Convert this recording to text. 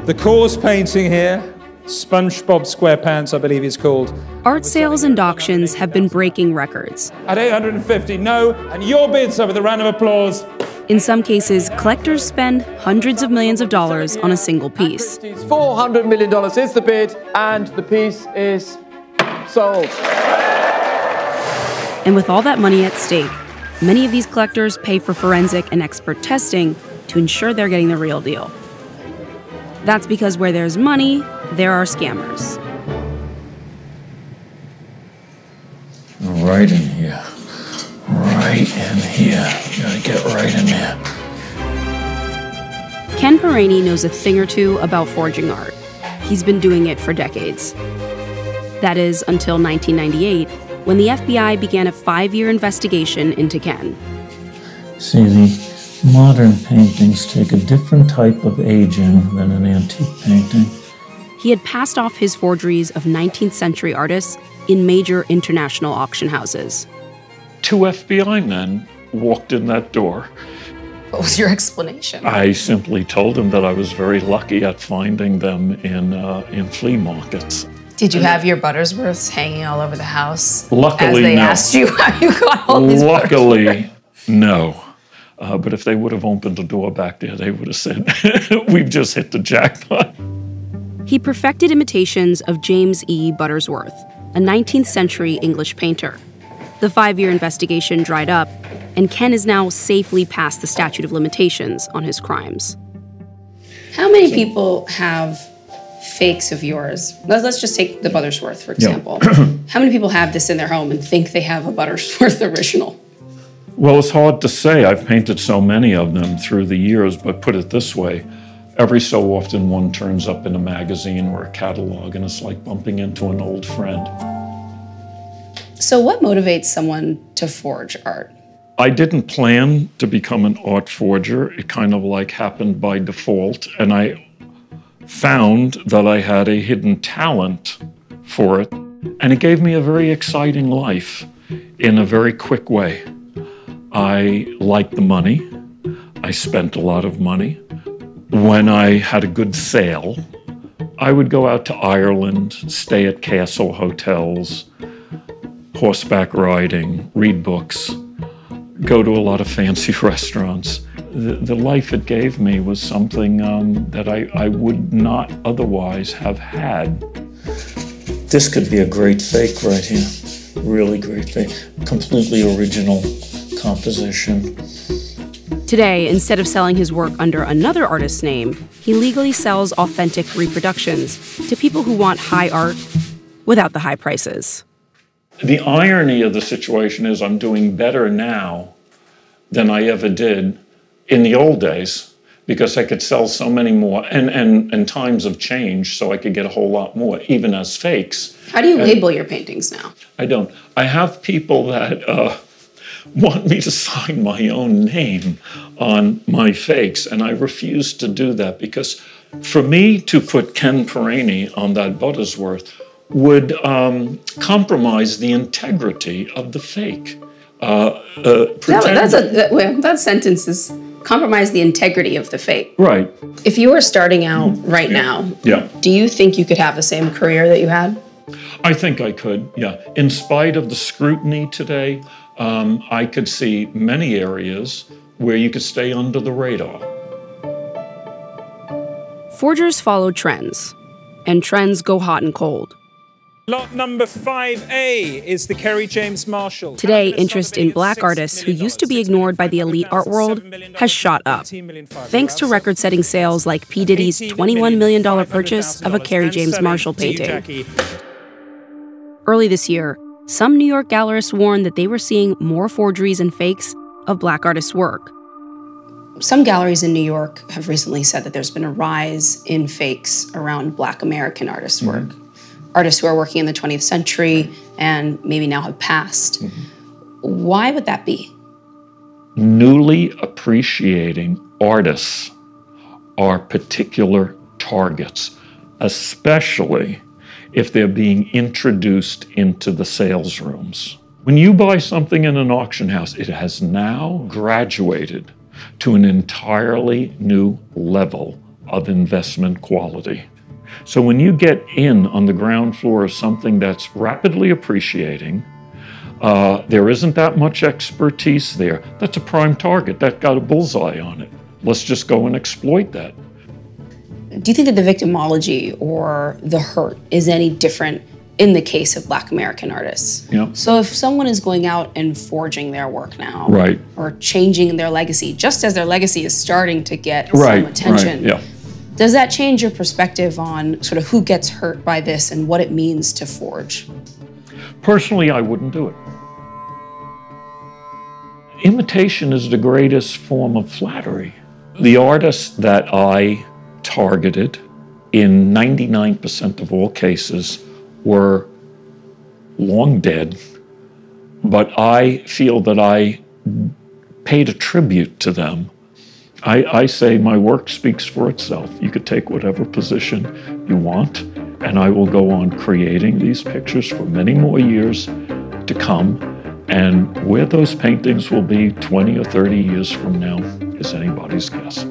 The Kaws painting here, SpongeBob SquarePants, I believe it's called. Art sales and auctions have been breaking records. At 850, no, and your bid, sir, with a round of applause. In some cases, collectors spend hundreds of millions of dollars on a single piece. $400 million is the bid, and the piece is sold. And with all that money at stake, many of these collectors pay for forensic and expert testing to ensure they're getting the real deal. That's because where there's money, there are scammers. Right in here. Right in here. You gotta get right in there. Ken Peraney knows a thing or two about forging art. He's been doing it for decades. That is, until 1998, when the FBI began a 5-year investigation into Ken. See, the modern paintings take a different type of aging than an antique painting. He had passed off his forgeries of 19th century artists in major international auction houses. 2 FBI men walked in that door. What was your explanation? I simply told them that I was very lucky at finding them in flea markets. Did you have your Buttersworths hanging all over the house? Luckily, as they no. asked you how you got all these Luckily, no. But if they would have opened the door back there, they would have said, we've just hit the jackpot. He perfected imitations of James E. Buttersworth, a 19th century English painter. The 5-year investigation dried up, and Ken is now safely past the statute of limitations on his crimes. How many people have fakes of yours? Let's just take the Buttersworth, for example. Yeah. How many people have this in their home and think they have a Buttersworth original? Well, it's hard to say. I've painted so many of them through the years, but put it this way, every so often one turns up in a magazine or a catalog, and it's like bumping into an old friend. So what motivates someone to forge art? I didn't plan to become an art forger. It kind of like happened by default, and I found that I had a hidden talent for it, and it gave me a very exciting life in a very quick way. I liked the money. I spent a lot of money. When I had a good sale, I would go out to Ireland, stay at castle hotels, horseback riding, read books, go to a lot of fancy restaurants. The life it gave me was something that I would not otherwise have had. This could be a great fake right here. Really great fake. Completely original composition. Today, instead of selling his work under another artist's name, he legally sells authentic reproductions to people who want high art without the high prices. The irony of the situation is I'm doing better now than I ever did in the old days because I could sell so many more, and times have changed, so I could get a whole lot more, even as fakes. How do you label your paintings now? I don't. I have people that want me to sign my own name on my fakes, and I refuse to do that because for me to put Ken Peraney on that Buttersworth would compromise the integrity of the fake. That sentence is compromise the integrity of the fake. Right. If you were starting out right now, do you think you could have the same career that you had? I think I could, yeah. In spite of the scrutiny today, I could see many areas where you could stay under the radar. Forgers follow trends, and trends go hot and cold. Lot number 5A is the Kerry James Marshall. Today, interest in black artists who used to be ignored by the elite art world has shot up, thanks to record-setting sales like P. Diddy's $21 million purchase of a Kerry James Marshall painting. Early this year, some New York gallerists warned that they were seeing more forgeries and fakes of black artists' work. Some galleries in New York have recently said that there's been a rise in fakes around black American artists' work. Artists who are working in the 20th century and maybe now have passed. Why would that be? Newly appreciating artists are particular targets, especially if they're being introduced into the sales rooms. When you buy something in an auction house, it has now graduated to an entirely new level of investment quality. So when you get in on the ground floor of something that's rapidly appreciating, there isn't that much expertise there. That's a prime target. That got a bullseye on it. Let's just go and exploit that. Do you think that the victimology or the hurt is any different in the case of Black American artists? Yeah. So if someone is going out and forging their work now, Right. or changing their legacy, just as their legacy is starting to get some attention, Right. Yeah. does that change your perspective on sort of who gets hurt by this and what it means to forge? Personally, I wouldn't do it. Imitation is the greatest form of flattery. The artists that I targeted, in 99% of all cases, were long dead, but I feel that I paid a tribute to them. I say my work speaks for itself. You could take whatever position you want, and I will go on creating these pictures for many more years to come. And where those paintings will be 20 or 30 years from now is anybody's guess.